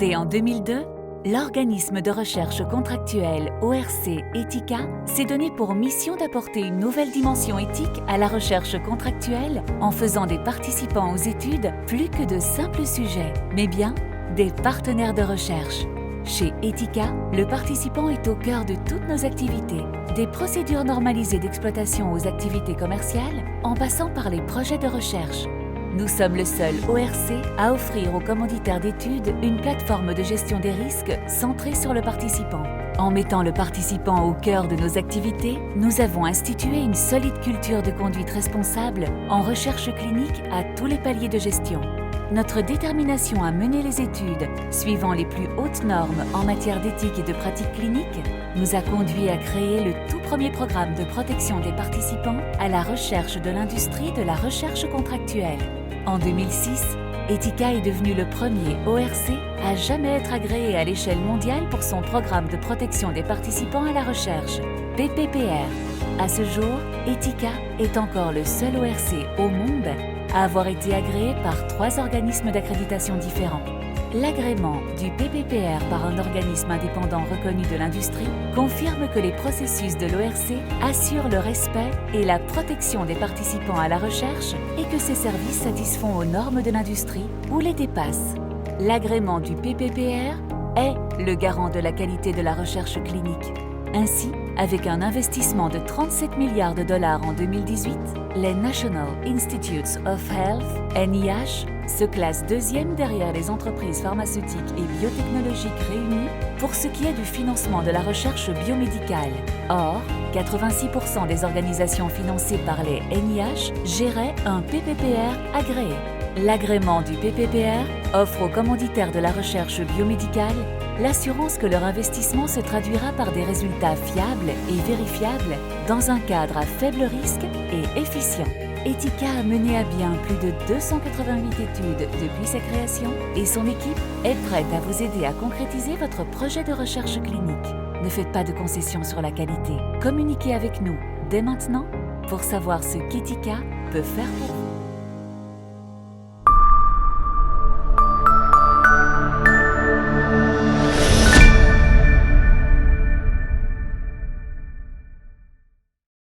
Fondé en 2002, l'organisme de recherche contractuelle ORC Ethica s'est donné pour mission d'apporter une nouvelle dimension éthique à la recherche contractuelle en faisant des participants aux études plus que de simples sujets, mais bien des partenaires de recherche. Chez Ethica, le participant est au cœur de toutes nos activités, des procédures normalisées d'exploitation aux activités commerciales, en passant par les projets de recherche. Nous sommes le seul ORC à offrir aux commanditaires d'études une plateforme de gestion des risques centrée sur le participant. En mettant le participant au cœur de nos activités, nous avons institué une solide culture de conduite responsable en recherche clinique à tous les paliers de gestion. Notre détermination à mener les études suivant les plus hautes normes en matière d'éthique et de pratique clinique nous a conduit à créer le tout premier programme de protection des participants à la recherche de l'industrie de la recherche contractuelle. En 2006, Ethica est devenu le premier ORC à jamais être agréé à l'échelle mondiale pour son programme de protection des participants à la recherche, PPPR. À ce jour, Ethica est encore le seul ORC au monde à avoir été agréé par 3 organismes d'accréditation différents. L'agrément du PPPR par un organisme indépendant reconnu de l'industrie confirme que les processus de l'ORC assurent le respect et la protection des participants à la recherche et que ces services satisfont aux normes de l'industrie ou les dépassent. L'agrément du PPPR est le garant de la qualité de la recherche clinique. Ainsi, avec un investissement de 37 milliards de dollars en 2018, les National Institutes of Health, NIH, se classent 2e derrière les entreprises pharmaceutiques et biotechnologiques réunies pour ce qui est du financement de la recherche biomédicale. Or, 86% des organisations financées par les NIH géraient un PPPR agréé. L'agrément du PPPR offre aux commanditaires de la recherche biomédicale l'assurance que leur investissement se traduira par des résultats fiables et vérifiables dans un cadre à faible risque et efficient. Ethica a mené à bien plus de 288 études depuis sa création et son équipe est prête à vous aider à concrétiser votre projet de recherche clinique. Ne faites pas de concessions sur la qualité. Communiquez avec nous dès maintenant pour savoir ce qu'Ethica peut faire pour vous.